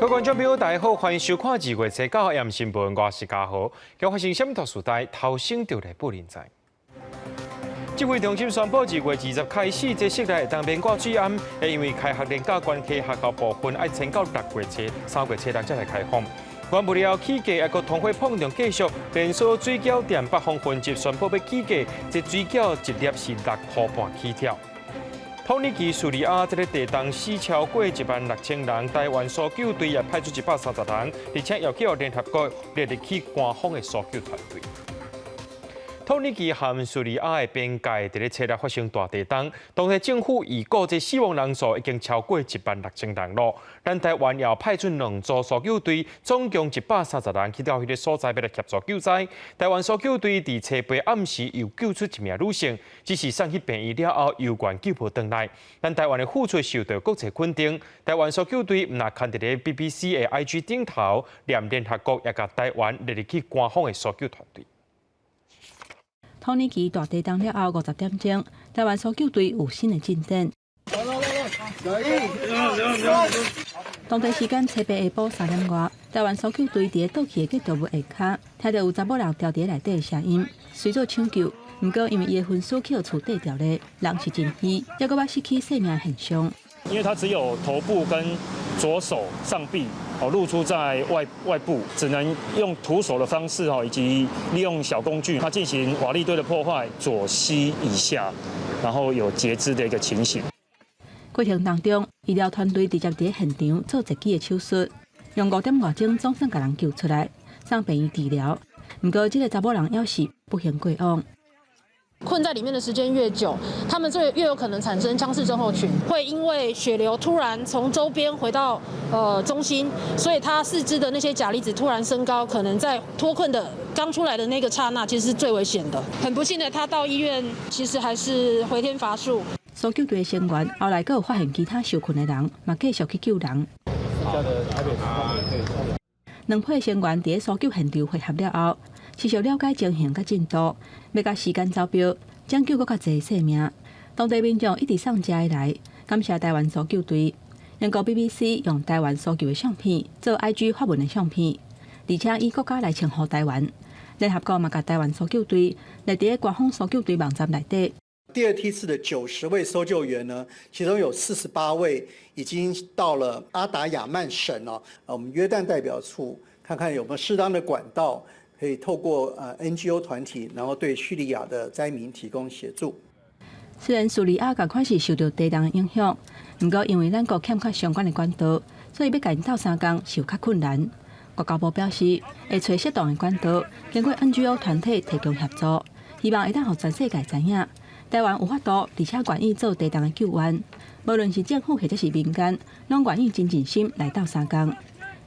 各位观众朋友，大家好，欢迎收看2月7号《新闻》，我是嘉豪。今发生什么大事代？头先就来报连载。指挥中心宣布，2月20开始，这室内当免挂水暗，会因为开学年假关系，学校部分要撑到6月3月7日才来开放。关不了起价，还阁通货膨胀继续，连锁水饺店北方分集宣布要起价，这水饺一粒是6块半起跳。土耳其叙利亚这个地动死超过16000人，台湾搜救队也派出130人，而且要叫联合国列入去官方的搜救团队。土耳其和叙利亚的边界伫咧7日发生大地震，当地政府预估这死亡人数已经超过16000人了。咱台湾也派出2组搜救队，总共130人去到迄个所在，要来协助救灾。台湾搜救队伫车杯暗时又救出一名女性，只是送去病院了后，犹原救不回来。咱台湾的付出受到国际肯定。台湾搜救队唔但看伫咧 BBC 的 IG 顶头，连联合国也甲台湾列入去官方的搜救团队。土耳其大地震了后50点钟，台湾搜救队有新的进展。当地时间7日下晡3点外，台湾搜救队伫倒去的建筑物下骹，听到有查某人掉伫内底的声音，随做抢救。不过因为伊的分尸去厝底掉咧，人是真虚，还阁捌失去性命现象。因为他只有头部跟左手上臂露出在外部，只能用徒手的方式以及利用小工具，他进行瓦砾堆的破坏，左膝以下，然后有截肢的一个情形。过程当中，医疗团队直接伫现场做1支的手术，用5点外钟总算把人救出来，送病院治疗。不过，这个查某人要是不幸过往。困在里面的时间越久，他们就越有可能产生腔室症候群，会因为血流突然从周边回到中心，所以他四肢的那些钾离子突然升高，可能在脱困的刚出来的那个刹那，其实是最危险的。很不幸的，他到医院其实还是回天乏术。搜救队的成员后来阁有发现其他受困的人，嘛继续去救人。2批成员伫搜救现场会合了后，持续了解情形甲进度，要甲时间招标，拯救更较侪性命。当地民众一直送食的来，感谢台湾搜救队。英国 BBC 用台湾搜救的相片做 IG 发文的相片，而且以国家来称呼台湾。联合国嘛甲台湾搜救队列伫官方搜救队网站内底。第2梯次的90位搜救员呢，其中有48位已经到了阿达亚曼省了。我们约旦代表处看看有没有适当的管道，可以透过NGO 团体，然后对叙利亚的灾民提供协助。虽然叙利亚赶快是受到地震影响，不过因为咱国欠缺相关的管道，所以要赶到3天是有较困难。国交部表示，会找适当的管道，经过 NGO 团体提供协助，希望会当让全世界知影。台湾有法度，而且愿意做地震的救援，无论是政府或者是民间，拢愿意真尽心来到3天。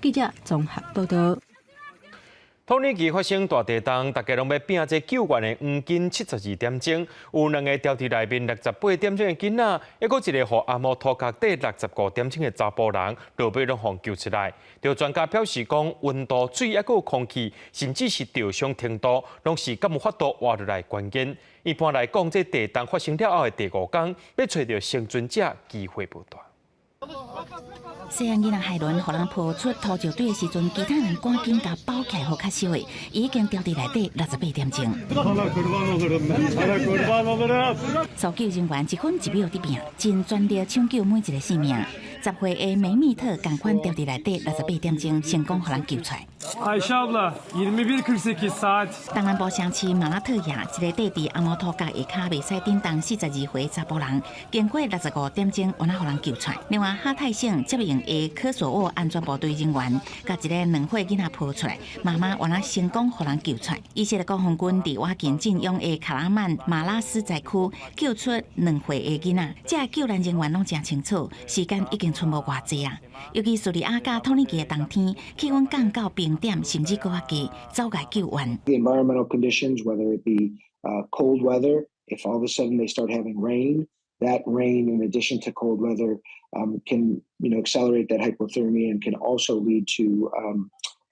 记者综合报道。土耳其发生大地震，大家拢要拼这救援的黄金72点钟，有2个掉伫内面68点钟的囡仔，还佫一个互阿摩托脚底65点钟的查甫人，落尾拢互救出来。有专家表示讲，温度、水还佫有空气，甚至是吊伤程度，拢是敢有法度活落来关键。一般来讲，这地震发生了后的第5天，要找到生存者机会不大。细汉囡仔海伦，互人抱出拖石堆的时阵，其他人赶紧甲抱起来，好较收的，已经掉伫内底68点钟。搜救人员1分1秒伫拼，真全力抢救每一个性命。10岁的梅密特同款掉伫内底68点钟，成功互人救出来。东南部城市马拉特亚，一个地伫阿摩托角下骹袂使叮当42岁查甫人，经过65点钟，完啊互人救出来。另外，哈泰省接应的科索沃安全部队人员，甲一个2岁囡仔抱出来，妈妈完啊成功互人救出来。以色列国防军伫瓦近镇拥的卡拉曼马拉斯灾区救出2岁的囡仔，这救援人员拢真清楚，时间已经剩无偌济啊。尤其叙利亚甲土耳其的冬天，气温降到冰点，甚至更较低，走来救援。The environmental conditions, whether it be cold weather, if all of a sudden they start having rain, that rain, in addition to cold weather, can accelerate that hypothermia and can also lead to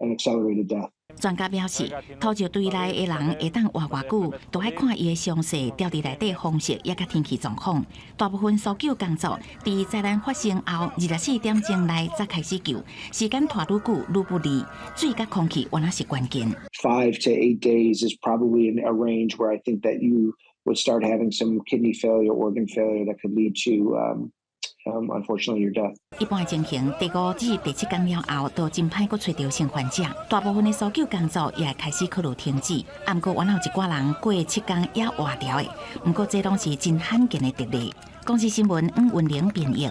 an accelerated death. 专家表示，土石堆内的人会当活偌久，都要看伊的详细掉伫内底方式，也甲天气状况。大部分搜救工作伫灾难发生后24点钟内才开始救，时间拖愈久愈不利。水甲空气原来是关键。5 to 8 days is probably in a range where I think that you would start having some kidney failure, organ failure that could lead to unfortunately your death. 一般的情形，第5至第7天了后，都真歹阁找到生还者。大部分的搜救工作也开始考虑停止。不过，原有一寡人过7天也活了的。不过，这拢是真罕见的特例。公司新闻黄文玲编译。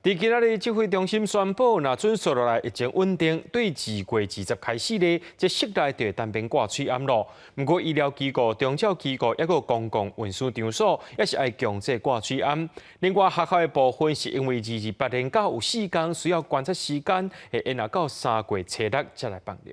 伫今仔日指挥中心宣布，若准续落来疫情稳定，对2月20开始呢，这室内就会单边挂嘴暗咯。不过医疗机构、宗教机构，抑个公共运输场所，也是爱强制挂嘴暗。另外，学校的部分是因为28连假有4天需要观察时间，会延到3月初6才来放热。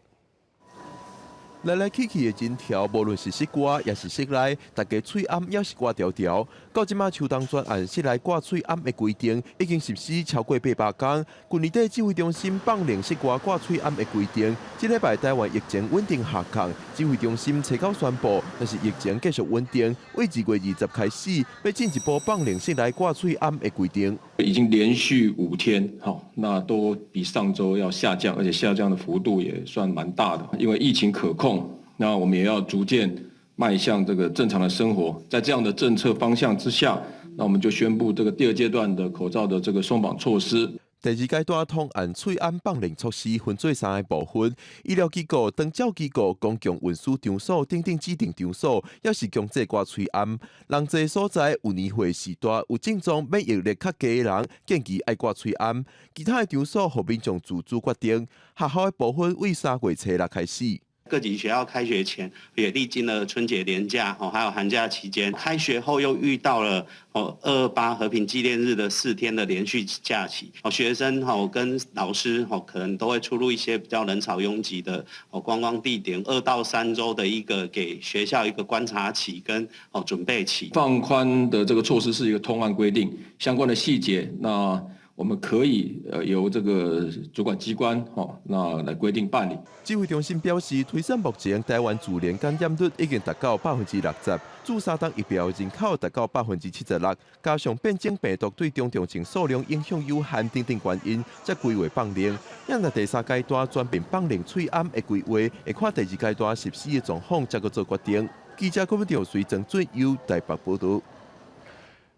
来来去去的真条，无论是室外也是室内，大家嘴暗也是挂条条。到即马秋冬专案室内挂嘴暗的规定已经实施超过800天。去年底指挥中心放令室外挂嘴暗的规定，这礼拜台湾疫情稳定下降，指挥中心初稿宣布，若是疫情继续稳定，为2月20开始，要进一步放令室内挂嘴暗的规定。已经连续5天，那都比上周要下降，而且下降的幅度也算蛮大的。因为疫情可控，那我们也要逐渐迈向这个正常的生活。在这样的政策方向之下，那我们就宣布这个第2阶段的口罩的这个松绑措施。第2阶段通按嘴暗放令措施分做3个部分：医疗机构、长照机构、公共运输场所等等指定场所，也是强制挂嘴暗。人济所在有年岁时代、有症状免疫力较低的人，建议爱挂嘴暗。其他的场所，互民众自主决定。学校的部分为3月初6开始。各级学校开学前也历经了春节连假，还有寒假期间，开学后又遇到了228和平纪念日的4天的连续假期，学生跟老师可能都会出入一些比较人潮拥挤的观光地点，2到3周的一个给学校一个观察期跟准备期。放宽的这个措施是一个通案规定，相关的细节那我们可以由这个主管机关那来规定办理。指挥中心表示，推算目前台湾自然感染率已经达到60%，注射当疫苗人口达到76%，加上变种病毒对中重症数量影响有限等等原因，才规划放令。因若第3阶段全面放令嘴暗的规划，会看第2阶段实施的状况，才去做决定。记者郭文条随郑准由台北报道。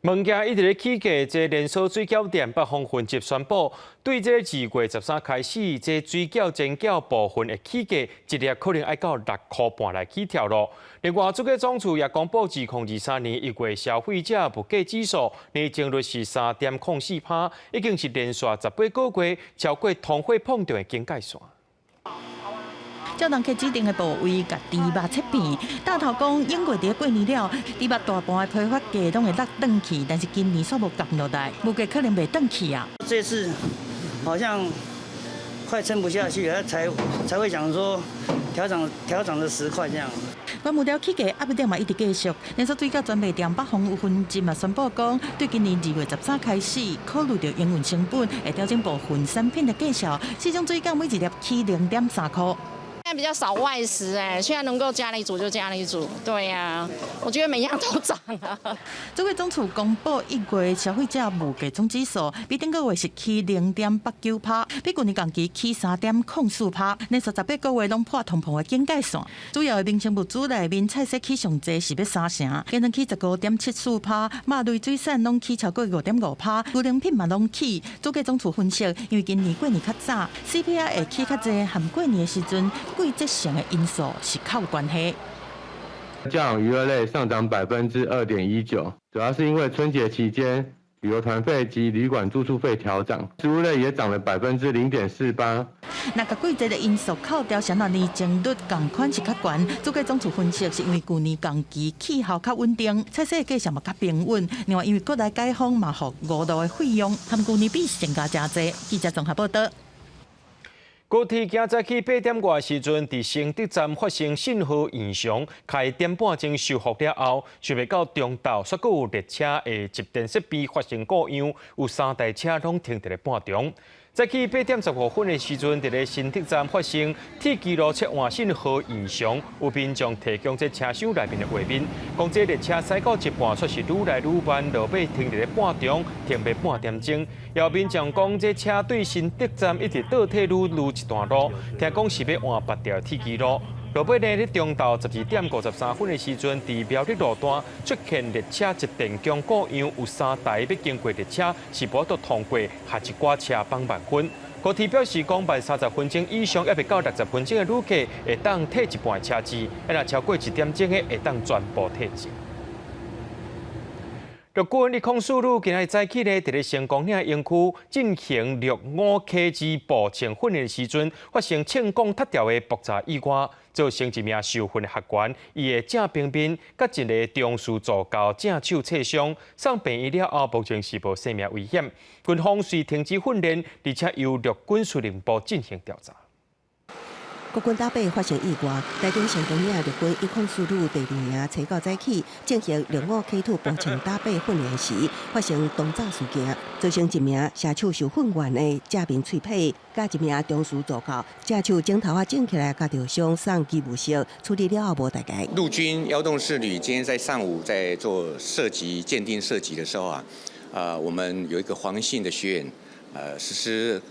物件一直咧起价，这连锁水饺店北方分集宣布，对这2月13开始，这水饺、煎饺部分的起价，一粒可能要到6块半来起跳咯。另外，主计总处也公布2023年1月消费者物价指数年增率是3.04%，已经是连续18个月超过通货膨胀的警戒线。照人客指定的部位，甲猪肉切片。大头讲，英国伫过年了，猪肉大半的批发价拢会落转去，但是今年煞无降落来，物价可能袂转去啊。这次好像快撑不下去了，才会想说调涨了10块这样。原物料起价压不点嘛一直继续，连锁水饺专卖店北方有分集嘛宣布讲，对今年2月13开始，考虑到营运成本，会调整部分产品的价销，市场水饺每一粒起0.3块。现在比较少外食现在能够家里煮就家里煮，对呀，我觉得每样都涨啊。主计总处公布1月消费者物价总指数，比顶个月是起0.89%，比去年同期起3.04%，连续18个月拢破通膨的警戒线。主要的民生物资内面，菜色起上济是要3成，鸡蛋起15.74%，肉类水产拢起超过5.5%，牛奶品嘛拢起。主计总处分析，因为今年过年较早 ，CPI 会起较济，含过年的时阵。季节性的因素是较有关系。教养娱乐类上涨2.19%，主要是因为春节期间旅游团费及旅馆住宿费调涨，食物类也涨了0.48%。那个季节的因素扣掉，相当年增率同款是较悬。主计总处分析是因为去年同期气候较稳定，菜色价钱嘛较平稳。另外因为国内解封嘛，互5路的费用和去年比增加真济。记者综合报道。高铁今早起8点外时阵，伫承德站发生信号异常，开点半钟修复了后，想袂到中昼煞阁有列车的集电设备发生故障，有3台车拢停伫咧半中。早起8点15分的时阵，伫咧新竹站发生铁机路侧换信号异常，有民众提供这车厢内面的画面，讲这列车驶到一半，却是愈来愈慢，落尾停伫咧半中，停袂半点钟。也有民众讲，这车对新竹站一直倒退愈一段路，听讲是要换别条铁机路。落尾呢，伫中昼12点53分的时阵，伫苗栗路段出现列车一电强故样，有3台要经过列车，是无得通过，下一挂车帮慢分。高铁表示，讲慢30分钟以上，也未到60分钟的旅客会当退一半车资，若超过1点钟的会当全部退钱。陆军力控司令今日早起咧，伫咧成功岭营区进行65科技步枪训练的时阵，发生枪管脱掉的爆炸意外，造成一名受训的学员，伊的正兵兵甲一个中士助教正手挫伤，送病院了后，目前是无生命危险。军方遂停止训练，而且由陆军司令部进行调查。国军打靶发生意外，台中成功岭陆军一控司令第2名初九早起进行65K2步枪打靶训练时，发生动炸事件，造成一名下手受训员的正面脆皮，甲一名中士助教正手镜头整起来，甲着伤送医务室处理了后无大碍。陆军幺洞士旅今天在上午在做射击鉴定射击的时候我们有一个黄姓的学员实施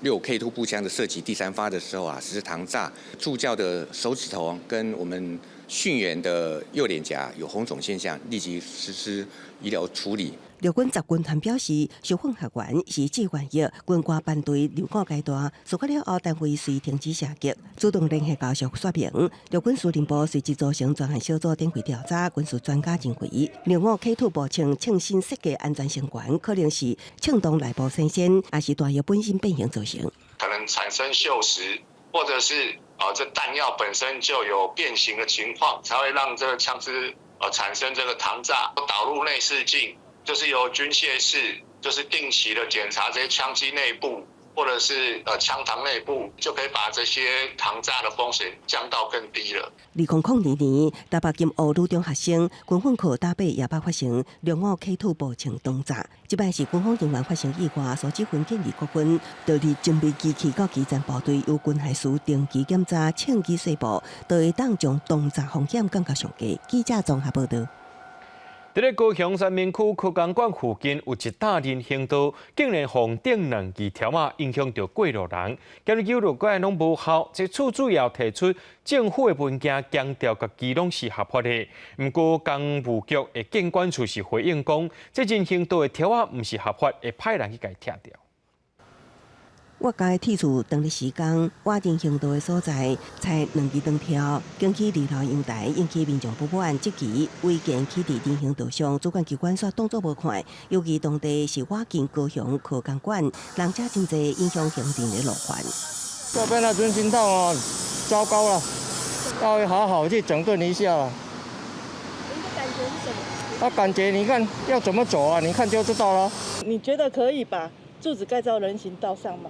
6K2步枪的射击第3发的时候实施膛炸，助教的手指头跟我们训员的右脸颊有红肿现象，立即实施医疗处理。陆军集军团表示，受训学员是志愿役军官班队入伍阶段，事发了后单位遂停止射击，主动联系家属说明。陆军司令部随即组成专案小组展开调查，军事专家认为，65K2步枪枪身设计安全性悬，可能是枪筒内部生鲜，也是弹药本身变形造成，可能产生锈蚀，或者是这弹药本身就有变形的情况，才会让这个枪支产生这个膛炸，导入内视镜。就是由军械室，就是定期的检查这些枪机内部，或者是枪膛内部，就可以把这些膛炸的风险降到更低了。2002年，台北金湖女中学生军训课打靶也捌发生65K2步枪动炸，这摆是军方人员发生意外，所指挥建议国军调入精密机器到基站部队，由军械师定期检查枪机细部，就会当将动炸风险降到上低。记者综合报道。伫咧高雄三民区科工馆附近有一大人行道，竟然封顶2支条码，影响到过路人。今日救路界拢无效，这处主要提出政府的文件，强调家己拢是合法的。不过工务局的监管处是回应讲，这人行道的条码毋是合法，会派人去甲伊拆掉。我家的铁柱当日施工，我人行道的所在才2支长条，经起2头阳台，引起民众不满。即期违建起伫人行道上，主管机关煞当作无看，尤其当地是我近高雄科工馆，人车真侪，影响行人的路环。这边的人行道糟糕了，要好好去整顿一下了。您的感觉是什么？感觉你看要怎么走你看就知道了。你觉得可以把柱子盖到人行道上吗？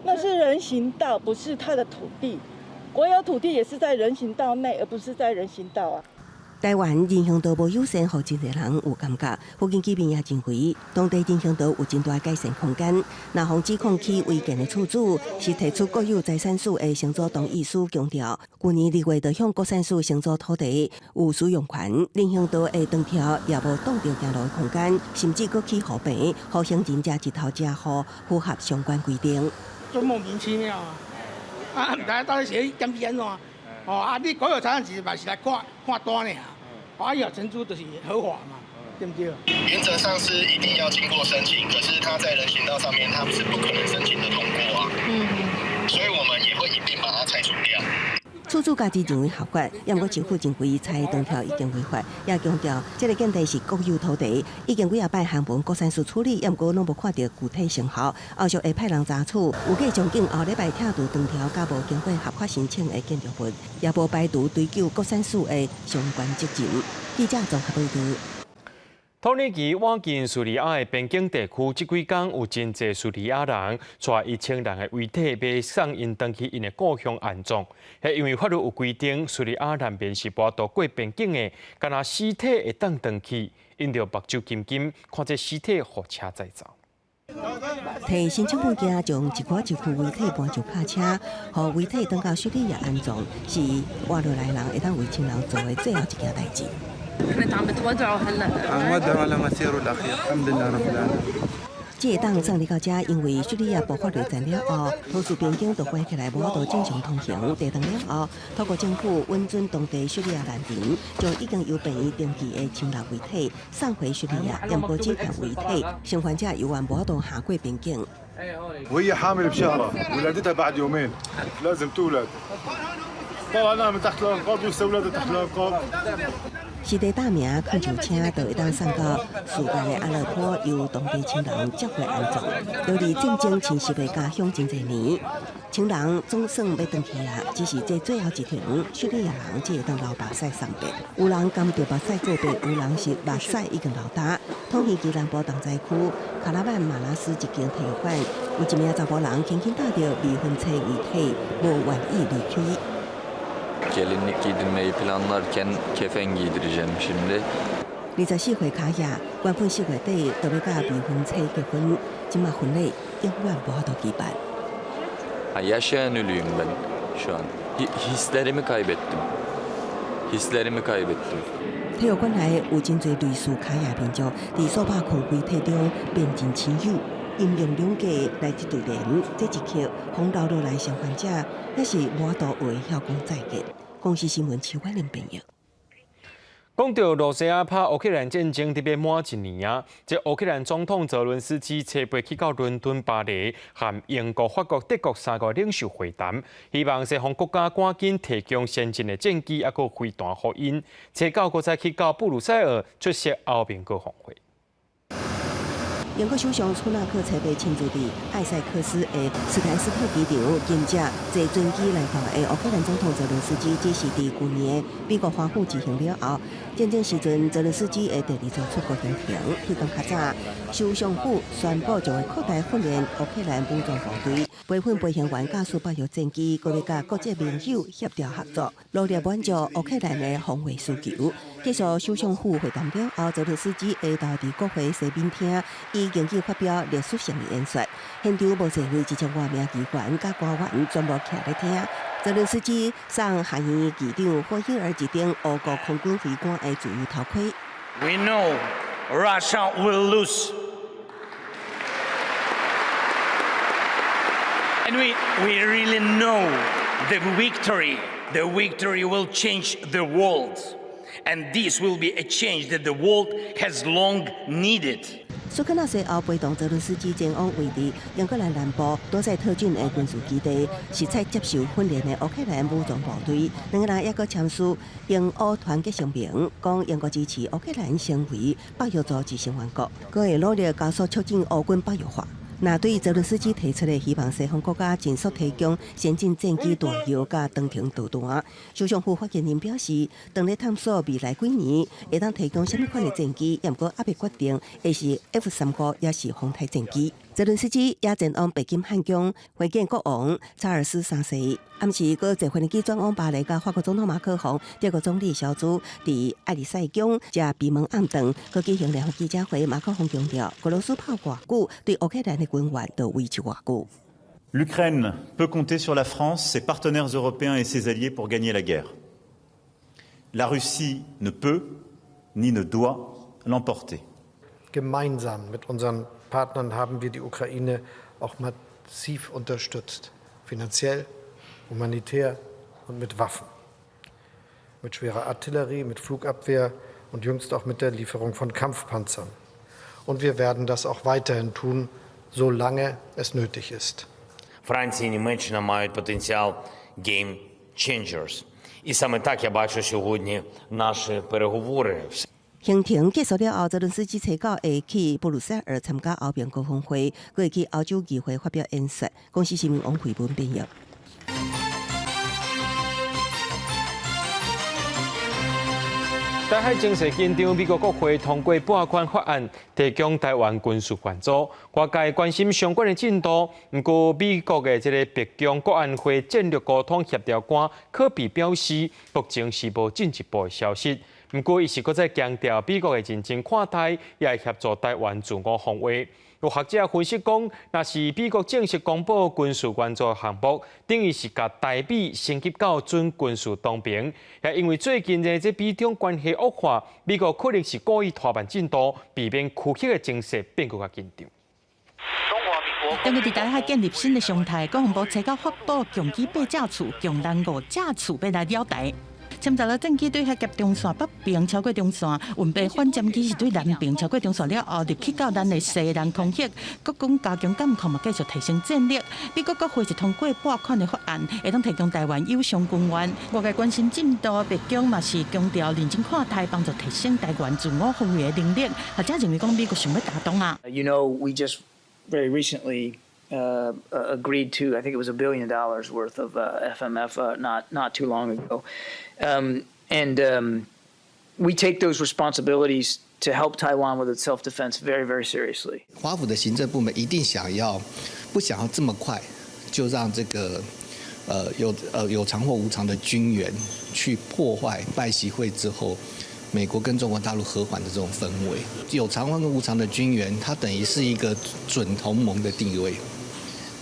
那是人行道，不是他的土地。国有土地也是在人行道内，而不是在人行道啊。台湾人行道无优先，互真侪人有感觉。附近居民也认为，当地人行道有真大改善空间。那防指控起违建的处主是提出国有财产署的承租同意书，强调去年2月就向国产署承租土地有使用权，人行道的长条也无挡到行路的空间，甚至佫起护平，互行人家一头遮雨，符合相关规定。真莫名其妙啊！唔知到底是检视安怎？你国有财产局嘛是来看单尔，以后承租就是合法嘛，对不对？原则上是一定要经过申请，可是他在人行道上面，他们是不可能申请的通过所以我们也会一并把它拆除掉。处主家己认为合法，也毋过政府认为拆长条已经违法，也强调这个建地是国有土地，已经几啊摆函文国产署处理，也毋过拢无看到具体成效。后续会派人查处，有计将近后礼拜拆除长条，甲无经过合法申请的建筑物，也无排除追究国产署的相关责任。记者综合报道。土耳其瓦近叙利亚的边境地区，这几天有真侪叙利亚人带1000人的遗体被送因回去因的故乡安葬。因为法律有规定，叙利亚南边是无渡过边境的，干那尸体会当回去，因着目睭金金看这尸体互车载走。提申请物件将一股一具遗体搬上卡车，互遗体转到叙利亚安葬，是活落来人会当为亲人做的最后一件代志。这个档送你到这，因为叙利亚爆发内战了后，多数边境都关起来，无法度正常通行。地震了后，透过政府允准当地叙利亚难民，将已经由病院登记的亲人遗体送回叙利亚，验过这项遗体，生还者有缘无法度下过边境。 وهي حامل بشهرها ولادتها بعد يومين لازم تولد طبعا انا من تحت الانقاض ولسه ولادها تحت الانقاض 尸体大名恳求车就会当送到苏丹的阿勒颇，由当地亲人接回安葬。由于战争侵袭的家乡真侪年，亲人总算要回去啊，只是这最后一程，叙利亚人只会当流目屎送别。有人甘着目屎作别，有人是目屎已经流干。统一基南部东灾区卡拉万马拉斯一间体育馆，有一名查甫人轻轻带着未婚妻遗体，无愿意离开。 Gelinlik giydirmeyi planlarken kefen giydireceğim şimdi. 24岁卡亚，原本4月底就要甲未婚妻结婚，今麦婚礼永远无法度举办。Yaşayan ölüyüm ben şu an. Hislerimi kaybettim. Hislerimi kaybettim. 体育馆内有真侪类似卡亚民族，伫数百具遗体中变真亲友，阴阳两界来自对联，这一刻风流落来生还者，也是无法度会晓讲再见。公司新闻邱婉玲朋友。 讲到罗西亚拍乌克兰战争，特别满1年啊！这乌克兰总统泽伦斯基车飞去到伦敦、巴黎，和英国、法国、德国3个领袖会谈，希望西方国家赶紧提供先进的战机，还有飞弹给因。车到搁再去到布鲁塞尔出席欧盟各峰会。 英国首相苏纳克车被亲自伫艾塞克斯的斯坦斯特机场迎接坐专机来到的乌克兰总统泽伦斯基，这是伫去年的美国华府举行了后，战争时阵泽伦斯基的第2次出国行程。迄天较早，首相府宣布将会扩大训练乌克兰武装部队，培训飞行员驾驶北约战机，搁要甲国际盟友协调合作，努力满足乌克兰的防卫需求。结束首相府会谈了后，泽伦斯基下昼伫国会西宾厅已经去发表历史性的演说，现场无侪位1,000多名议员甲官员全部徛咧听。泽伦斯基送下院议长霍希尔一顶俄国空军飞官的自由头盔。We know Russia will lose, and we really know the victory. The victory will change the world, and this will be a change that the world has long needed. 苏克纳随后陪同泽伦斯基前往位于英格兰南部多塞特郡的军事基地，实采接受训练的乌克兰武装部队。两个人也搁签署英乌团结声明，讲英国支持乌克兰成为北约组织成员国，搁会努力加速促进乌军北约化。那对泽伦斯基提出的希望西方国家尽速提供先进战机、弹药甲长程导弹，首相府发言人表示，当咧探索未来几年会当提供什么款的战机，也毋过还未决定，会是 F-35也是风台战机。泽伦斯基也前往北京汉宫会见国王查尔斯3世，暗时搁坐飞机转往巴黎，甲法国总统马克龙、德国总理小组伫爱丽塞宫食闭门暗顿，搁举行联合记者会。马克龙强调，俄罗斯炮偌久，对乌克兰的军援就维持偌久。L'Ukraine peut compter sur la France, ses partenaires européens et ses alliés pour gagner la guerre. La Russie ne peut ni ne doit l'emporter. Gemeinsam mit unseren Partnern haben wir die Ukraine auch massiv unterstützt, finanziell, humanitär und mit Waffen, mit schwerer Artillerie, mit Flugabwehr und jüngst auch mit der Lieferung von Kampfpanzern. Und wir werden das auch weiterhin tun, solange es nötig ist. Франція і Німеччина мають потенціал game changers. І саме так я бачу сьогодні наші переговори. 行程结束了后，泽伦斯基车到会去布鲁塞尔参加欧盟高峰会，佮会去欧洲议会发表演说。公司新闻王慧文编译。台海情势紧张，美国国会通过拨款法案，提供台湾军事援助。外界关心相关的进度。不过，美国的这个白宫国安会战略沟通协调官科比表示，目前是无进一步的消息。不过，伊是搁再强调，美国会认真看待，也会协助台湾自我防卫。有学者分析讲，若是美国正式公布军事援助项目，等于是甲台美升级到准军事同盟。也因为最近这美中关系恶化，美国可能是故意拖慢进度，避免区域的情势变更加紧张。根据伫台海建立新的常态，国防部提高发布强机8架次、强弹5架次，要来了台。潜在了战机对海峡中线北边超过中线，运备反舰机是对南边超过中线了后，入去到咱的西南空域，国军加强监控嘛，继续提升战力。美国国会是通过8款的法案，会当提供台湾有偿军援。外界关心进度，白宫嘛是强调认真看待，帮助提升台湾自我防御的能力。或者认为讲美国想要打动啊。You know, we just very recently agreed to, I think it was $1 billion worth of FMF not too long ago. We take those responsibilities to help Taiwan with its self-defense very, very seriously. 华府的行政部门一定不想要这么快就让这个有偿或无偿的军援去破坏拜习会之后美国跟中国大陆和缓的这种氛围。有偿或无偿的军援，它等于是一个准同盟的地位。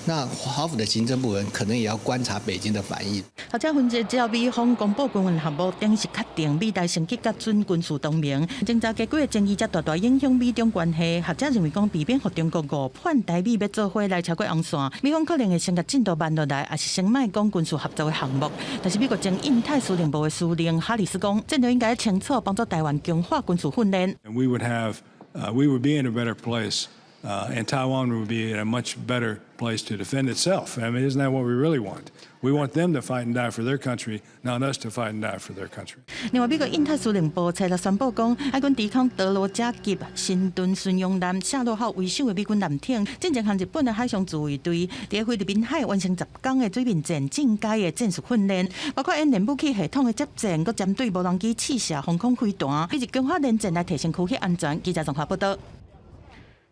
那华府的行政部门可能也要观察北京的反应。学者分析，只要美方公布军援项目，等于是确定美台升级甲准军事同盟。侦查结果的争议才大影响美中关系。学者认为讲，避免和中国误判台美要做伙来超过红线，美方可能会先甲进度慢落来，也是先卖讲军事合作的项目。但是美国前印太司令部的司令哈里斯讲，战略应该清楚帮助台湾强化军事训练。We would be in a better place. And Taiwan would be in a much better place to defend itself. I mean, isn't that what we really want? We want them to fight and die for their country, not us to fight and die for their country. 另外，美国印太司令部昨日宣布讲，海军抵抗德罗加级新顿巡洋舰下落后为首的美军舰艇，进前向日本的海上自卫队在菲律宾海完成10天的水面战进阶的战术训练，包括演练武器系统的接战，佮针对无人机试射防空飞弹，以及强化联战来提升区域安全。记者综合报道。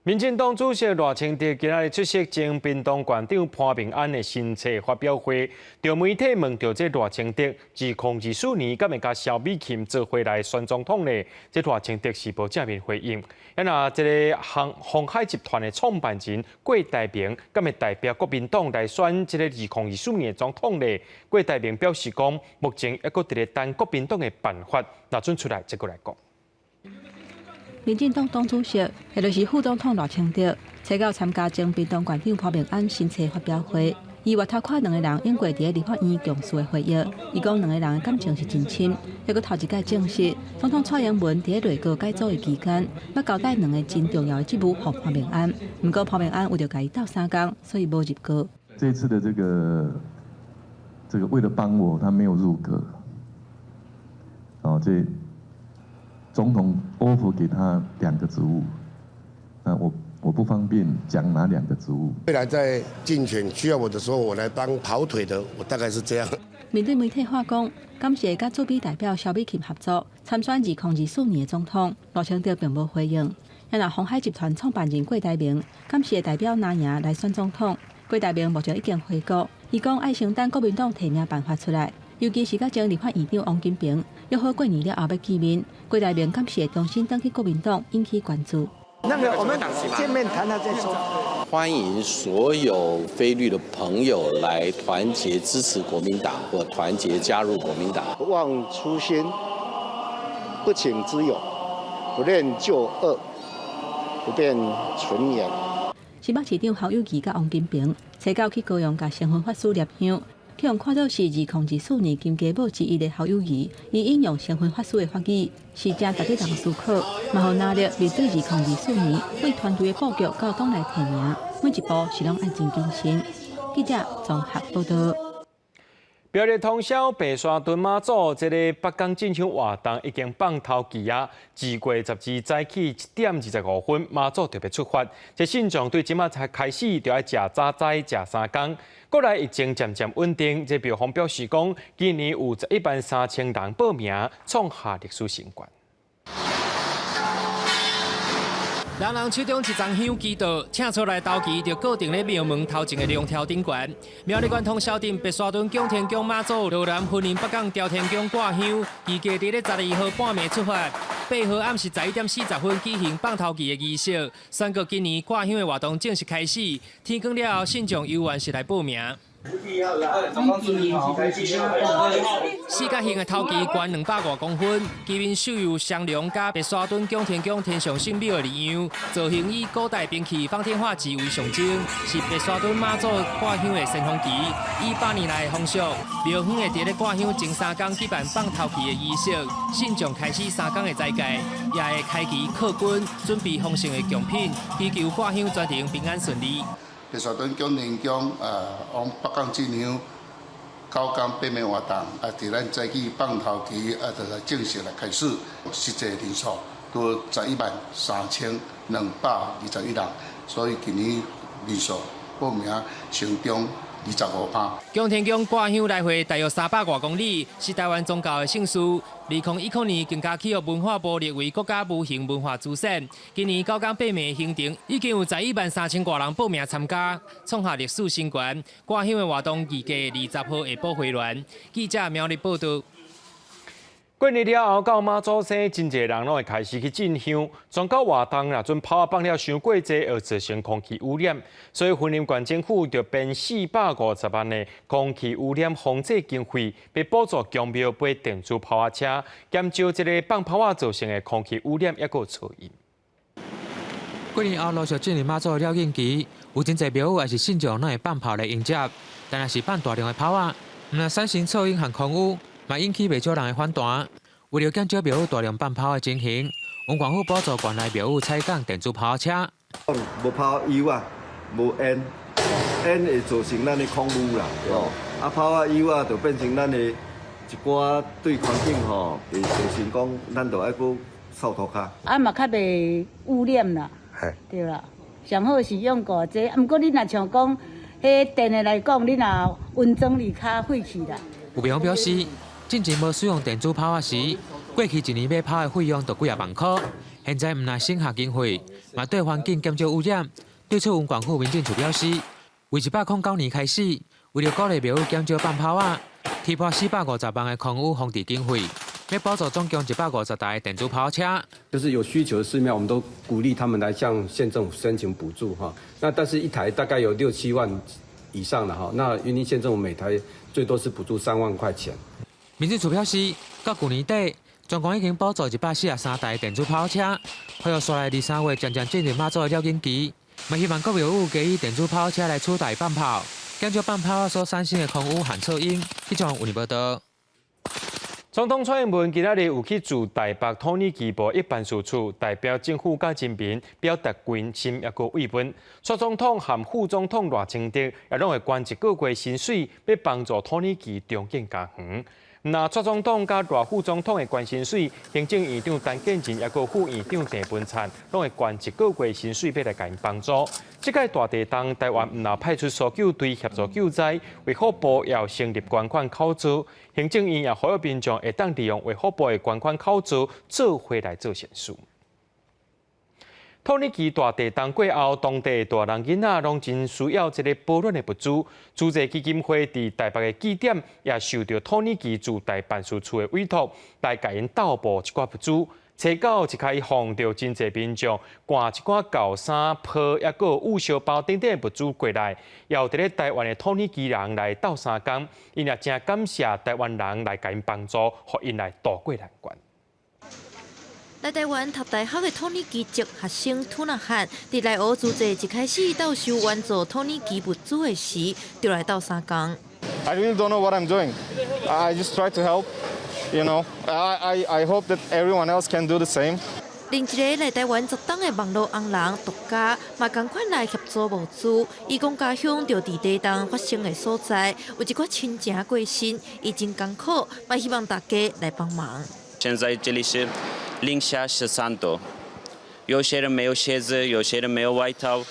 民进党主席赖清德今日出席前屏东县长潘明安的新册发表会，有媒体问到这赖清德2024年敢会甲萧美琴做伙来选总统呢？这赖清德是无正面回应。那这个鸿海集团的创办人郭台铭敢会代表国民党来选这个2024年的总统呢？郭台铭表示讲，目前还阁伫咧等国民党的办法，拿准出来再过来讲。民进党党主席，也就是副总统赖清德，初到参加前屏东县长潘明安新册发表会。伊外头看两个人用过伫立法院共事的会议，伊讲两个人的感情是真亲。还阁头一届证实，总统蔡英文伫内阁改组的期间，要交代两个真重要的职务给潘明安。不过潘明安为了甲伊斗3天，所以无入阁。这一次的这个为了帮我，他没有入阁。这总统 offer 给他2个职务，那我不方便讲哪2个职务。未来在竞选需要我的时候，我来帮跑腿的，我大概是这样。面对媒体话讲，感谢甲驻美代表萧美琴合作参选2024年的总统，赖清德并无回应。然后鸿海集团创办人郭台铭感谢代表拿赢来选总统，郭台铭目前已经回国，伊讲爱先等国民党提名办法出来。尤其是甲前立法院长王金平约好过年了后要见面，郭台铭感谢重新登去国民党，引起关注。那个我们见面谈了再说。欢迎所有非绿的朋友来团结支持国民党，或团结加入国民党。不忘初心，不请之友，不恋旧恶，不变纯言。新北市长侯友宜甲王金平初到去高雄甲成婚法师摄香。去用看到是2024年金家宝之一的侯友宜，伊引用成婚法师的法语，是正值得人思考，嘛互压力面对2024年为团队的布局到党内提名，每一步是拢按真谨慎。记者综合报道。表列通宵白沙屯妈祖这个北港进香活动已经放头期啊，2月12早起1点25分，妈祖就要出发。这信众对即马才开始就要食早斋食3天。国内疫情渐渐稳定，这庙方表示讲，今年有13000人报名，创下历史新高。人人手中一张香祈祷，请出来投旗就固定咧庙门头前的龙条顶悬。苗栗县通宵镇白沙屯供天宫妈祖，罗南婚姻北港朝天宫挂香，预计伫咧12号半暝出发。8號暗時11點40分舉行放頭旗的儀式，宣告今年掛香的活動正式開始。天光了後，信眾有緣是來報名。四角形的頭旗懸200多公分，基面繡有雙龍甲白沙屯拱天宮天上聖廟的字樣，造型以古代兵器方天畫戟為象徵，是白沙屯媽祖掛香的先鋒旗。以8年來的風俗，廟方會佇咧掛香前3天舉辦放頭旗的儀式，信眾開始3天的齋戒，也會開旗犒軍，準備豐盛的貢品，祈求掛香全程平安順利。白沙屯拱天宮往北港進香9天8暝活動，佇咱早起放頭旗就來正式來開始，實際人數都113221人，所以今年人數報名成長25%。拱天宮掛香來回大約300多公里，是台灣宗教的盛事。2019年更加去予文化部列為國家無形文化資產。今年9天8暝的行程，已經有113000多人報名參加，創下歷史新高。掛香的活動預計20號下晡回鑾。記者苗栗報道。過年了後，到媽祖生，真濟人攏會開始去進香。全到活動若陣炮啊放了傷過濟，而造成空氣污染，所以雲林縣政府就編450萬的空氣污染防治經費，要補助宮廟買電子炮啊車，減少這個放炮啊造成的空氣污染，抑個噪音。過年後陸續進入媽祖了應期，有真濟廟宇也是信眾攏會放炮來迎接，但若是放大量的炮啊，毋但產生噪音和空污。嘛引起袂少人的反彈。為了減少廟宇大量放炮的情形，文管府補助縣內廟宇採購電子炮車。無炮油啊，無煙，煙會造成咱的空污啦。啊，炮啊油啊，就變成咱的一寡對環境吼，會造成講咱就愛擱掃塗骹。啊嘛較袂污染啦，對啦。上好是用過這，毋過你若像講，迄電的來講，你若溫裝哩較費氣啦。有廟表示。之前無使用電子炮時，過去1年買炮的費用就幾萬塊，現在唔但省下經費，嘛對環境減少污染。對此，文管府民政處表示，為109年開始，為了鼓勵廟宇減少放炮啊，提撥450萬的空污防治經費，要補助總共150台電子炮車。就是有需求的寺廟，我們都鼓勵他們來向縣政府申請補助哈。那但是一台大概有6、7萬以上的哈，那雲林縣政府每台最多是補助3萬塊錢。民政處表示，到去年底，全國已經補助143台電子炮車，會有刷來2、3月漸漸進入媽祖的了應期。嘛希望各廟宇給予電子炮車來取代放炮，減少放炮所產生的空污和噪音。記者為你報道。總統蔡英文今仔日有去駐台北土耳其部一辦事處，代表政府甲人民表達關心抑個慰問。蔡總統和副總統賴清德也攏會捐1個月薪水，要幫助土耳其重建家園。那蔡總統甲賴副總統的關薪水，行政院長陳建仁抑個副院長鄭文燦攏會捐1個月薪水，要來甲因幫助。這屆大地震，台灣唔但派出搜救隊協助救災，衛福部也成立捐款口座。行政院也呼籲民眾會當利用衛福部的捐款口座做伙來做善事。土耳其大地震過後，當地大人囡仔攏真需要一個保暖的物資。主濟基金會佇台北的據點也受到土耳其駐台辦事處的委託，來甲因倒補一寡物資。初九就開放着真濟民眾捐一寡舊衫、被，抑個有小包等等的物資過來，也有佇咧台灣的土耳其人來鬥相共，因也真感謝台灣人來甲因幫助，互因來渡過難關。來台灣讀大學的土耳其籍學生土納漢，佇來學主濟一開始鬥收援助土耳其物資的時，就來鬥相共。I really don't know what I'm doing. I just try to help. You know, I hope that everyone else can do the same. 另一個來台灣作黨的網絡紅人獨家，嘛同款來協助物資。伊講家鄉就佇地震發生的所在，有一寡親情過身，已經艱苦，嘛希望大家來幫忙。現在這裡是零下13度，有些人沒有鞋子，有些人沒有外套。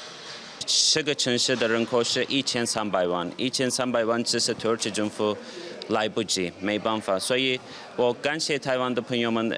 這個城市的人口是1300萬，1300萬只是土耳其政府來不及，沒辦法，所以我感謝台灣的朋友們，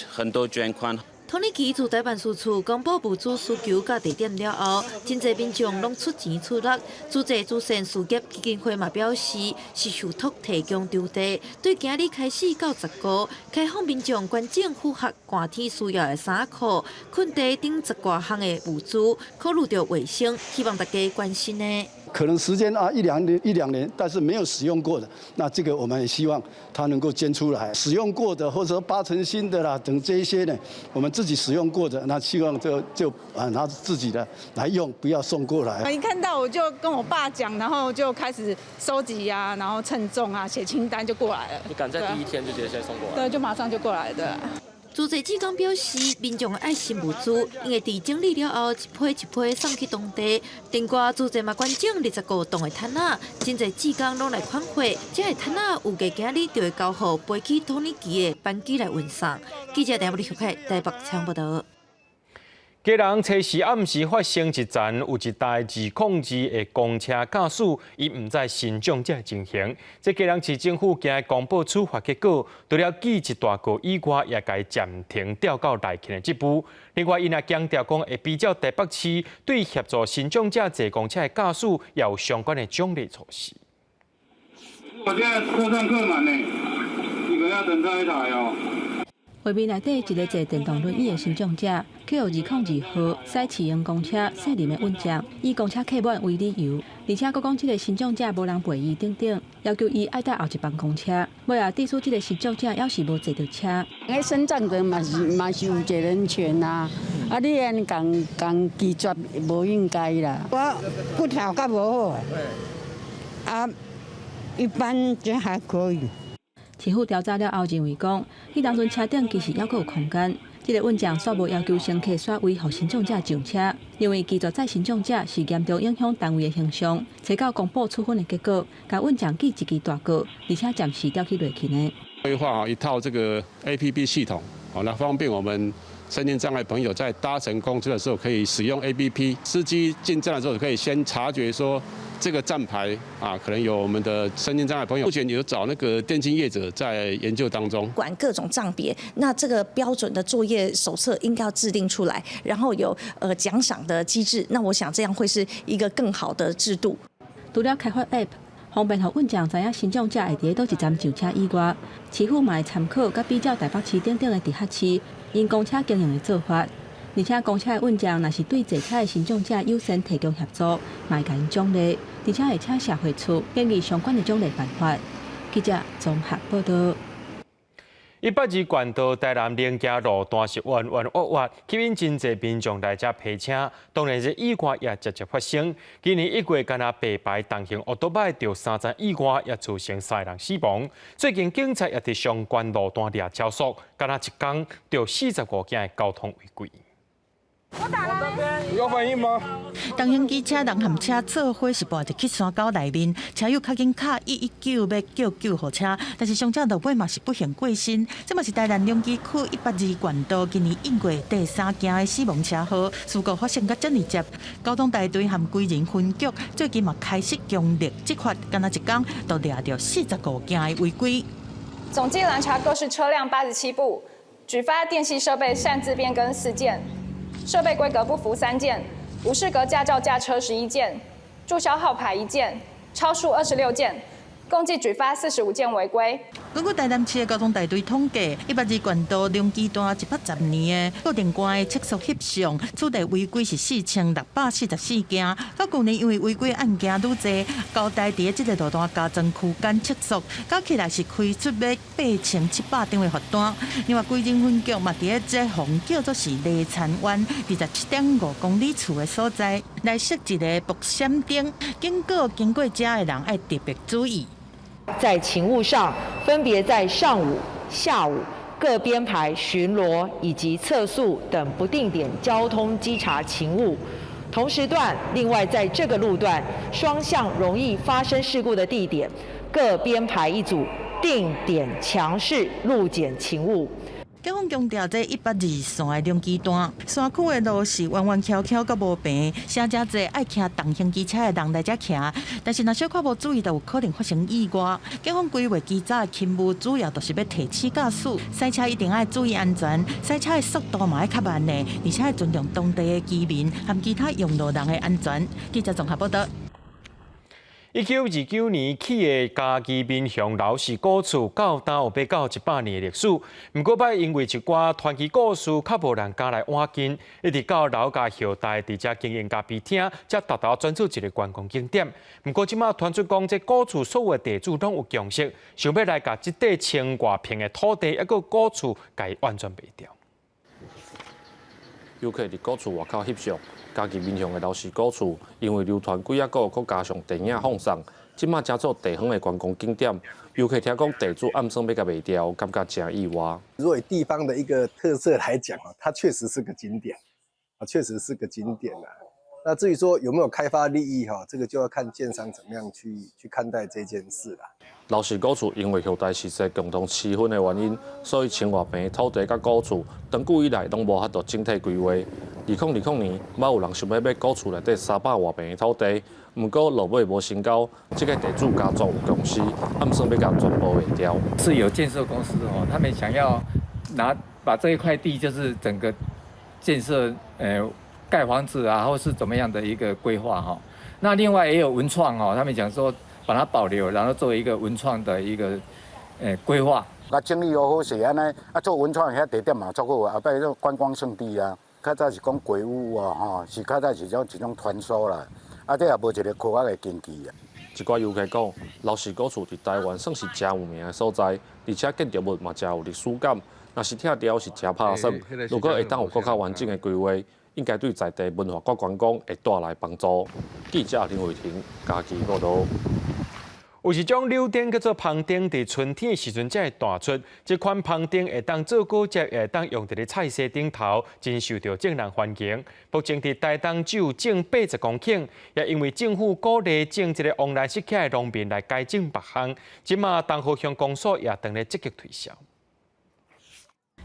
很多捐款。土耳其驻台办事处公布物资需求甲地点了后，真侪民众拢出钱出力。主席祖先事业基金会嘛表示，是受托提供场地，对今日开始到10号，开放民众捐赠符合寒天需要的衫裤、困地等10多项的物资，考虑到卫生，希望大家关心呢。可能时间一两年，但是没有使用过的，那这个我们也希望它能够捐出来。使用过的或者说8成新的啦等这一些呢，我们自己使用过的，那希望就拿自己的来用，不要送过来。一看到我就跟我爸讲，然后就开始收集啊，然后称重啊，写清单就过来了。你赶在第一天就直接先送过来？对，就马上就过来的。主席志刚表示，民众的爱心物资，因会伫整理了后，一批一批送去当地。另外，主席嘛捐赠20个栋的摊仔，真侪志刚拢来款货，这个摊仔有价今日就会交予飞去土耳其的班机来运送。记者陈柏丽台北采访报道。基隆初时暗时发生一站有一台202的公车驾驶，伊唔知新涨者情形。这基隆市政府今日公布处罚结果，除了记一大个以外，也该暂停调到内勤的职务。另外，伊也强调讲会比较台北市对协助新涨者坐公车的驾驶，也有相关的奖励措施。我现在车上客满呢，你可要等这一台哦。画面内底一个坐电动轮椅的新涨者，去由202号驶启用公车驶入的运将，以公车客满为理由，而且佫讲这个新涨者无人陪伊等等，要求伊爱搭后一班公车。尾啊，地主这个新涨者要是无坐到车，迄身障者嘛是有责任权呐，你安讲拒绝无应该啦。我骨头较无好，一般就还可以。市府调查了后认为讲，迄当阵车顶其实还佫有空间。这个运将煞无要求乘客刷位互新涨者上车，因为拒绝载新涨者是严重影响单位的形象。找到公布处分的结果，甲运将记一支大告，而且暂时调去内勤的。规划一套这个 APP 系统，那方便我们身心障碍朋友在搭乘公车的时候可以使用 APP， 司机进站的时候可以先察觉说。这个站牌可能有我们的身心障碍朋友，目前有找那个电信业者在研究当中，管各种账别。那这个标准的作业手册应该要制定出来，然后有奖赏的机制。那我想这样会是一个更好的制度。除了开发 App， 方便互运将知影新涨者会伫倒一站上车以外，市府嘛会参考甲比较台北市等的地下市因公车经营的做法。而且公车的运将若是对坐车的新涨者优先提供协助，嘛会甲因奖励，而且会请社会处建议相关的奖励办法。记者综合报道。182县道台南连街路段是弯弯弯弯，吸引真侪民众来遮陪车。当然，这意外也直接发生。今年1月，敢若白牌重型奥多摆着3站意外，也造成3人死亡。最近警察也伫相关路段抓超速，敢若一天着45件的交通违规。有反应吗？重型机车人和车做伙是跋入去山沟内面，车友较紧敲119要叫救护车，但是伤者到尾嘛是不幸过身。这嘛是台南龙基区182县道今年1月第3件的死亡车祸事故发生甲这么接，交通大队和归仁分局最近嘛开始强力执法，敢若一天都抓到45件的违规。总计拦查各式车辆87部，举发电系设备擅自变更4件。设备规格不符3件，无适格驾照驾车11件，注销号牌1件，超速26件，共计举发45件违规。根据台南市的交通大队统计，182县道龙基段180年的固定关的测速翕相，此地违规是4644件。到去年因为违规案件愈多，交代伫这个路段加增区间测速，加起来是开出要8700张的罚单。另外，归仁分局嘛伫这红叫做是雷残湾27.5公里处的所在，来设一个伏闪灯，经过这的人要特别注意。在勤务上，分别在上午、下午各编排巡逻以及测速等不定点交通稽查勤务。同时段，另外在这个路段双向容易发生事故的地点，各编排一组定点强势路检勤务。警方强调，这120线的量极端，山区的路是弯弯翘翘，甲无平，车真侪爱骑重型机车的人来遮骑，但是若小可无注意，就有可能发生意外。警方规划基早的勤务，主要就是要提醒驾驶，赛车一定要注意安全，赛车的速度嘛要较慢的，而且要尊重当地的居民和其他用路人的安全。记者综合报道。1929年起的嘉义民雄老式古厝，到今有要到100年的历史。不过，摆因为一寡传奇故事较无人敢来挖紧，一直到老家后代伫遮经营咖啡厅，才达到转做一个观光景点。不过，即马传出讲，这古厝所有的地主拢有共识，想要来甲即块千外平的土地，一个古厝，甲伊完全卖掉。游客伫古厝外口翕相。嘉义民雄的老式古厝，因为流传几啊个，佮加上电影放送，即马正做地方的观光景点。游客听讲地主暗算要甲卖掉，感觉真意外。如果以地方的一个特色来讲啊，它确实是个景点，确实是个景点啊。那至于说有没有开发利益哈，这个就要看建商怎么样去看待这件事啦。老式古厝因为后代世世共同持分的原因，所以千外平土地甲古厝长久以来拢无法度整体规划。2020年，捌有人想要买古厝内底300外平的土地，不过落尾无成交，这个地主家族有公司暗算要甲全部卖掉。是有建设公司哦，他们想要把这一块地就是整个建设盖房子啊，或是怎么样的一个规划哈。那另外也有文创哦，他们讲说把它保留，然后作为一个文创的一个规划。啊，整理又好势安尼，啊做文创遐地点嘛足好，后摆种观光胜地啊。较早是讲鬼屋啊，吼，是较早是一种传说啦。啊，这也无一个科学的根据啊。一寡游客讲，老式古厝伫台湾算是真有名的所在，而且建筑物嘛真有历史感。若是拆掉是真拍算，如果会当有更较完整的规划，应该对在地文化甲观光会带来帮助。记者林伟霆，嘉义报道。有一种柳丁叫做芳丁，伫春天的时阵才会弹出。这款芳丁会当做果汁，会当用伫咧菜色顶头，真受到正人欢迎。目前伫台东只有种80公顷，也因为政府鼓励种一个往来适起的农民来改种别项，即马东河乡公所也当咧积极推销。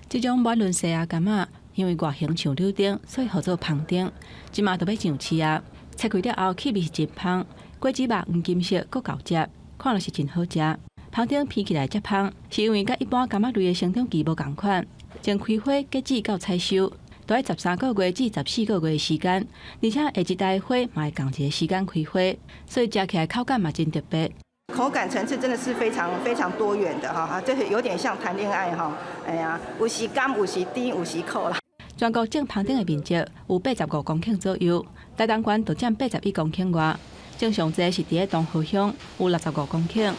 这种软润细啊柑仔，因为外形像柳丁，所以号做芳丁。即马都要上市啊！切开了后，气味是真香，果子肉黄金色，搁厚汁。看落是真好食，芳丁片起来则香，是因为甲一般柑仔类的生长期无共款，从开花结籽到采收，都要13个月至14个月的时间，而且下一代花嘛会共一个时间开花，所以食起来口感嘛真特别。口感层次真的是非常非常多元的哈，这有点像谈恋爱哈，哎呀，有时甘有时甜有时苦啦。全国种芳丁的面积有85公顷左右，台东县就占81公顷外。正上济是伫咧东河乡，有65公顷，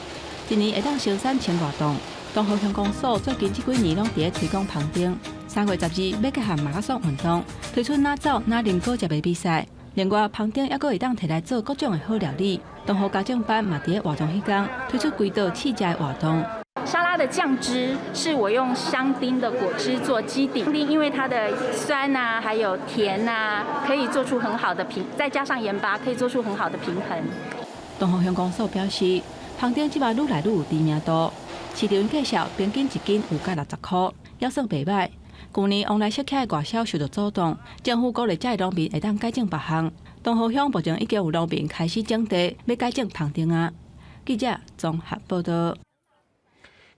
一年会当生产1000外吨。东河乡公所最近这几年拢伫咧推广芳丁。3月12要结合马拉松运动，推出哪走哪啉果汁的比赛。另外，芳丁还阁会当摕来做各种的好料理。东河家政班嘛伫咧活动迄天推出几道气食的活动。沙拉的酱汁是我用香丁的果汁做基底，香丁因为它的酸啊，还有甜啊，可以做出很好的再加上盐巴，可以做出很好的平衡。东河乡公所表示，芳丁即马愈来愈有知名度，市场介绍平均一斤有价60块，也算袂歹。去年往来适起的外销受到阻挡，政府鼓励这农民会当改种别项。东河乡目前已经有农民开始种地，要改种芳丁啊。记者综合报道。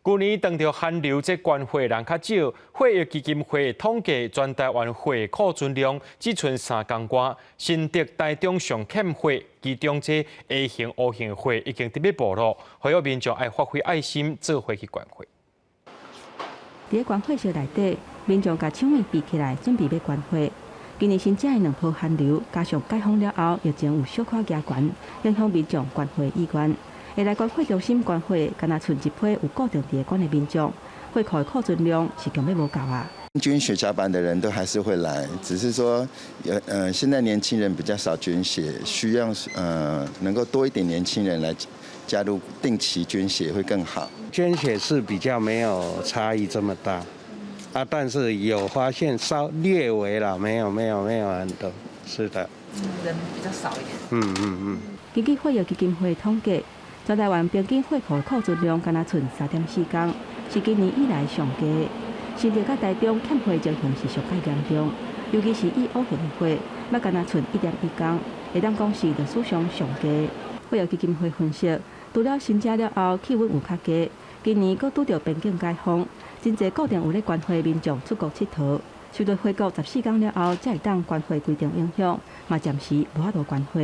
去年当着寒流，这捐血人较少，血液基金会统计全台湾血库存量只剩3公外，新竹、台中上欠血，其中这 A 型、O 型血已经特别暴露，呼吁民众爱发挥爱心，做回去捐血。伫捐血室内底，民众甲抢面闭起来，准备要捐血。今年新增的2波寒流，加上解封了后，疫情有小可加悬，影响民众捐血意愿。会来捐血中心捐血，敢若剩一批有固定地捐的民众，血库的库存量是根本无够啊。捐血小板的人都还是会来，只是说现在年轻人比较少捐血，需要能够多一点年轻人来加入定期捐血会更好。捐血是比较没有差异这么大啊，但是有发现略微啦，没有很多，是的。人比较少一点。根据血液基金会统计。全台湾平均血库的库存量，敢若剩3.4公，是今年以来上低。新竹甲台中欠货情形是上界严重，尤其是以乌线的货，要干那存1.1工，会当讲是历史上上低。会有基金会分析，除了新车了后气温有较低，今年佫拄着边境解封，真侪固定有咧关货民众出国佚佗，受到回国14天了后，才会当关货规定影响，嘛暂时无法度关货。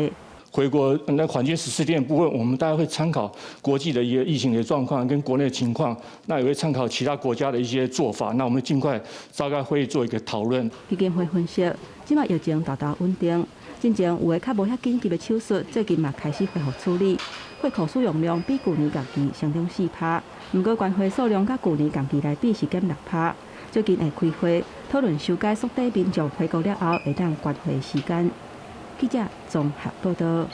回国那缓解14天的部分，我们大概会参考国际的一个疫情的状况跟国内的情况，那也会参考其他国家的一些做法。那我们尽快召开会议做一个讨论。基金会分析，即马疫情大稳定，真正有诶较无遐紧急的手术，最近嘛开始恢复处理。货库使用量比去年同期上涨4%，不过关货数量甲去年同期来比是减6%。最近会开会讨论修改缩短民众回国了后会当关货时间。记者综合报道。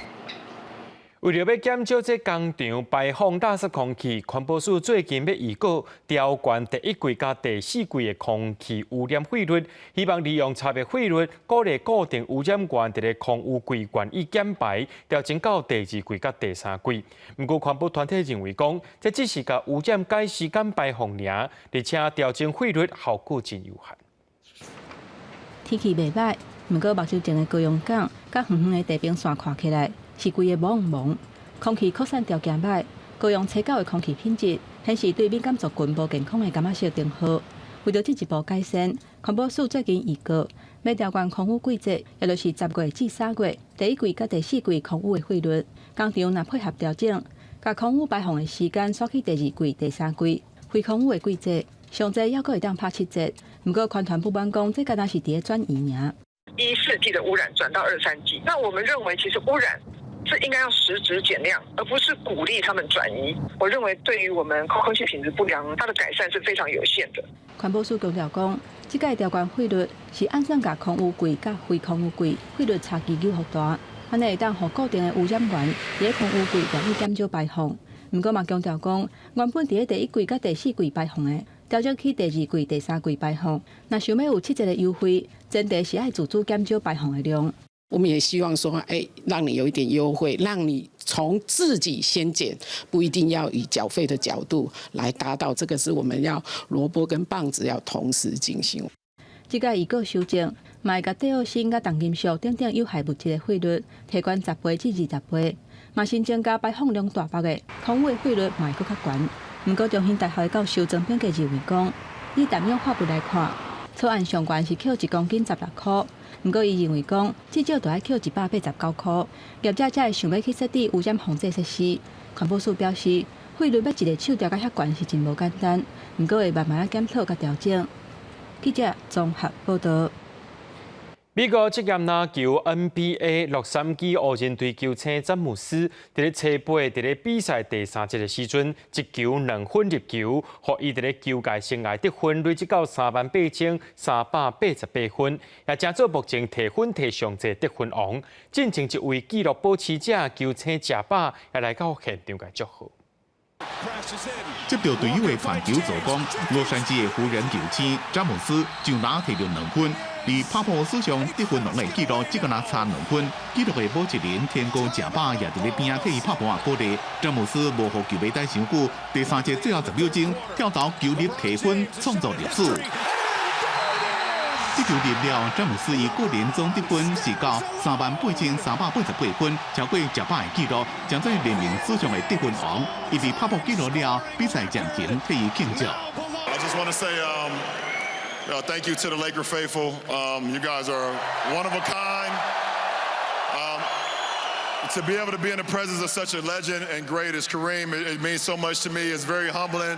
为了要减少这工厂排放垃圾空气，环保署最近要预告调悬第1季甲第4季的空气污染费率，希望利用差别费率鼓励固定污染源伫咧空污季原已减排，调整到第2季甲第3季。不过环保团体认为讲，这只是甲污染改时间排放尔，而且调整费率效果真有限。天气袂歹，不过目睭前的高雄港甲远远的地平线看起来是规个蒙蒙，空气扩散条件歹。高雄初9的空气品质显示对敏感族群无健康的感染色灯号。为了进一步改善，环保署最近预告要调悬空污季节，也就是10月至3月第1季甲第4季空污的费率。工厂若配合调整，甲空污排放的时间刷去第2季、第3季，非空污的季节上侪还阁会当拍7折。不过环团不满讲，这敢若是伫咧转移尔。1、4季的污染转到2、3季，那我们认为其实污染是应该要实质减量，而不是鼓励他们转移。我认为对于我们空气品质不良，它的改善是非常有限的。环保署强调讲，这届调悬费率是按算甲空污季甲非空污季费率差距有幅大，安尼会当互固定的污染源伫咧空污季容易减少排放。不过嘛强调讲，原本伫咧第1季甲第4季排放的，调整去第2季、第3季排放。若想要有7折的优惠，前提是爱自主减少排放的量。我们也希望说，让你有一点优惠，让你从自己先减，不一定要以缴费的角度来达到。这个是我们要萝卜跟棒子要同时进行。这届预告修正，嘛会甲地奥辛甲重金属等等有害物质的费率提悬10倍至20倍，嘛新增加排放量大幅的空污的费率嘛会搁较悬。不过中兴大学的教授曾炳杰认为讲，以氮氧化物来看，草案上悬是扣1公斤16块。不过，伊认为讲，至少就要扣189块，业者才会想要去设置污染防治设施。环保署表示，费率要一个手调到遐悬是真无简单，不过会慢慢检讨甲调整。记者综合报道。美国职业篮球 NBA 洛杉矶湖人队球星詹姆斯，伫咧初八伫咧比赛第3节的时阵，一球2分入球，互伊伫咧球界生涯得分累积到38388分，也正做目前提分提上侪得分王。进前一位纪录保持者球星贾巴也来到现场来祝贺。接到队友的传球助攻，洛杉矶的湖人球星詹姆斯就拿摕到2分。离跑步史上得分王的纪录只敢若差2分，纪录的某一人天高贾巴也伫咧边仔替伊拍步鼓励。詹姆斯无互球迷等伤久，第3节最后10秒钟跳投球入提分，创造历史。这球入了，詹姆斯以个人总得分是到38388分，超过贾巴的纪录，将做联盟史上的得分王。伊被拍步纪录了，比赛暂停替伊庆祝。Thank you to the Laker faithful. You guys are one of a kind. To be able to be in the presence of such a legend and great as Kareem, it means so much to me. It's very humbling.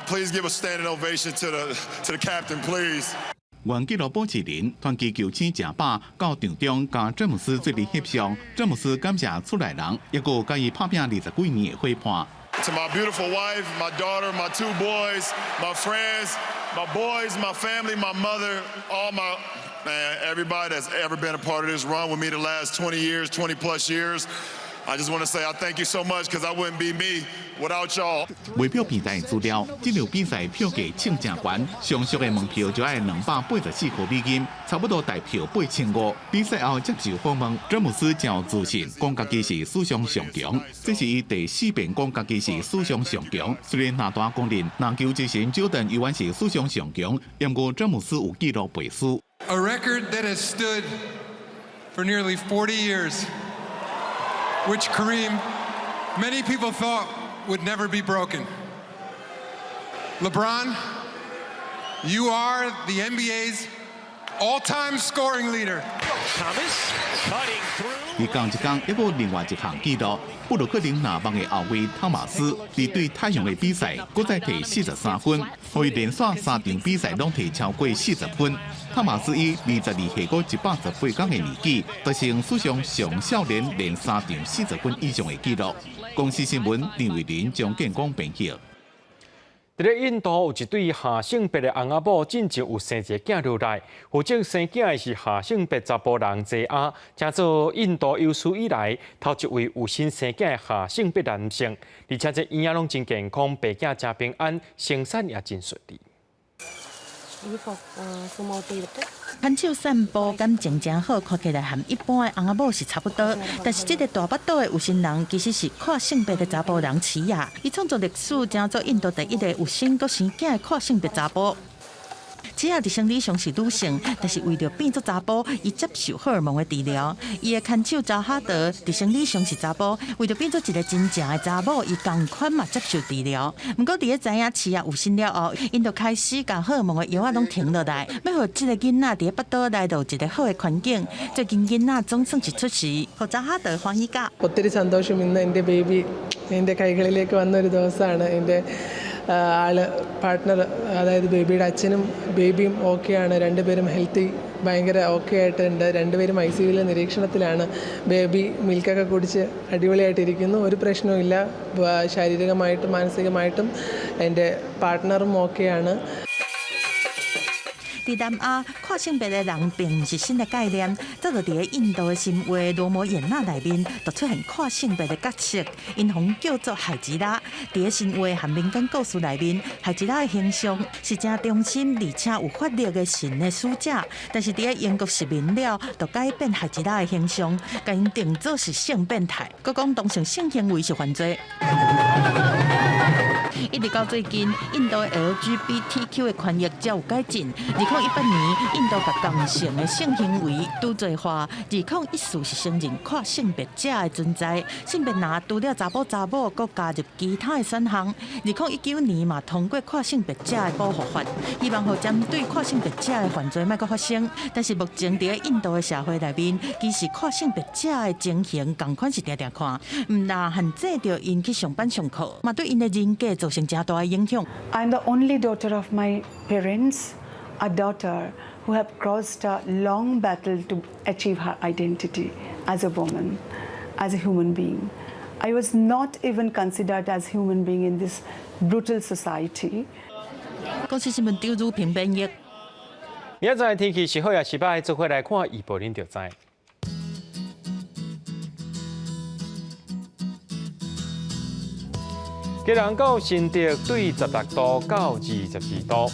Please give a standing ovation to the captain, please. 原纪录保持人传奇球星贾巴到场中，甲詹姆斯做阵翕相。詹姆斯感谢出来人，也佮甲伊拍拼20几年的伙伴。To my beautiful wife, my daughter, my 2 boys, my friends, my boys, my family, my mother, all my man, everybody that's ever been a part of this run with me the last 20 years, 20 plus years. I just want to say I thank you so much because I wouldn't be me without y'all. 为票比赛资料，这场比赛票价称正悬，上俗的门票就要284块美金，差不多大票8500。比赛后接受访问，詹姆斯较自信，讲家己是史上上强。这是伊第4遍讲家己是史上上强。虽然拿大公认篮球之神Jordan永远是史上上强，不过詹姆斯有纪录背书。A record that has stood for nearly 40 years, which Kareem, many people thought would never be broken. LeBron, you are the NBA's all-time scoring leader. Thomas cutting through. 而同一天，还有另外一项纪录，布鲁克林篮网的后卫汤马斯，伫对太阳的比赛，搁再摕43分，可以连续3场比赛拢摕超过40分。汤马斯以22岁过118天的年纪，达成史上上少年连3场40分以上的纪录。公司新闻林伟林将建光编辑。伫咧印度有一对下性别的翁仔某，进前有生一个囝落来，负责生囝的是下性别查甫人齐亚，称做印度有史以来头一位有新生囝的下性别男性，而且这婴仔拢真健康，爸囝真平安，生产也真顺利。牵手散步，感情真好，看起来和一般的翁仔某是差不多。但是这个大巴肚的有心人，其实是跨性别的查甫人起亚。伊创造历史，称做印度第一个有生搁生囝的跨性别查甫。起亚伫生理上是女性，但是为着变作查甫，伊接受荷尔蒙的治疗。伊的牵手扎哈德伫生理上是查甫，为着变作一个真正的查某，伊同款嘛接受治疗。不过伫咧知影起亚有心了后，因就开始把荷尔蒙的药啊拢停落来，要互这个囡仔伫咧巴肚内头一个好的环境。最近囡仔总算是出世，互扎哈德欢喜甲。ഒത്തിരി സന്തോഷം ഇന്ന് എൻ്റെ ബേബി എൻ്റെ കൈകളിലേക്ക് വന്നൊരു ദിവസമാണ്. എൻ്റെ ആള് പാർട്ട്ണർ, അതായത് ബേബിയുടെ അച്ഛനും ബേബിയും ഓക്കെയാണ്. രണ്ടുപേരും ഹെൽത്തി, ഭയങ്കര ഓക്കെ ആയിട്ടുണ്ട്. രണ്ടുപേരും ICUവിലെ നിരീക്ഷണത്തിലാണ്. ബേബി മിൽക്കൊക്കെ കുടിച്ച് അടിപൊളിയായിട്ടിരിക്കുന്നു. ഒരു പ്രശ്നവുമില്ല. ശാരീരികമായിട്ടും മാനസികമായിട്ടും എൻ്റെ പാർട്ട്ണറും ഓക്കെയാണ്. 伫南亚，跨性别的人并不是新的概念，早就伫咧印度的神话《罗摩衍那》内面，就出现跨性别的角色，因红叫做海吉拉。伫咧神话和民间故事内面，海吉拉的形象是真忠心而且有法力的神的使者。但是伫咧英国殖民了，就改变海吉拉的形象，甲因定做是性变态，佮讲当成性行为是犯罪。一直到最近，印度的 LGBTQ 的权益才有改进。2018年，印度把同性的性行为拄罪化。2014是承认跨性别者的存在，性别若除了查甫查某，佮加入其他的选项。2019年嘛通过跨性别者的保护法，希望互针对跨性别者的犯罪莫阁发生。但是目前伫咧印度的社会内面，其实跨性别者的情形同款是定定看，唔但限制着因去上班上课，嘛对因的人格造成真大的影响。I'm the only daughter of my parents, a daughter who have crossed a long battle to achieve her identity as a woman, as a human being. I was not even considered as a human being in this brutal society. 公司新闻周如平编译。明仔载天气是好也是歹，做伙来看预报，恁就知。吉隆到新竹对16度到22度，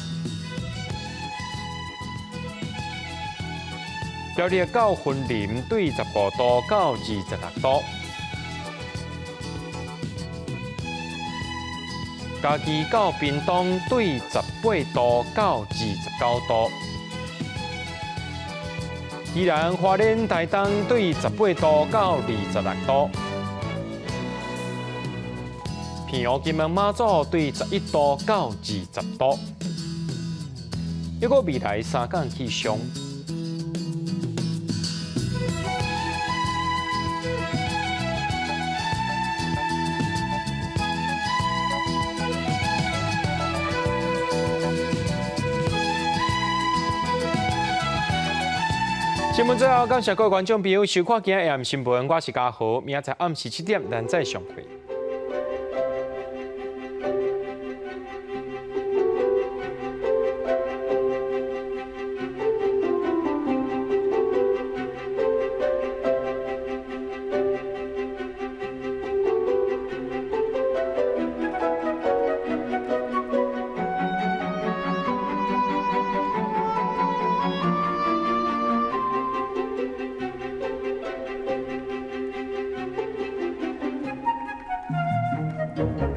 苗栗到云林对15度到26度，嘉义到屏东对18度到29度，宜兰花莲台东对18度到26度。平阳金门马祖对11度到20度，还有未来3天气象。新闻最后，感谢各位观众朋友收看今日AM新闻，我是嘉豪，明仔载暗时7点咱再相会。了。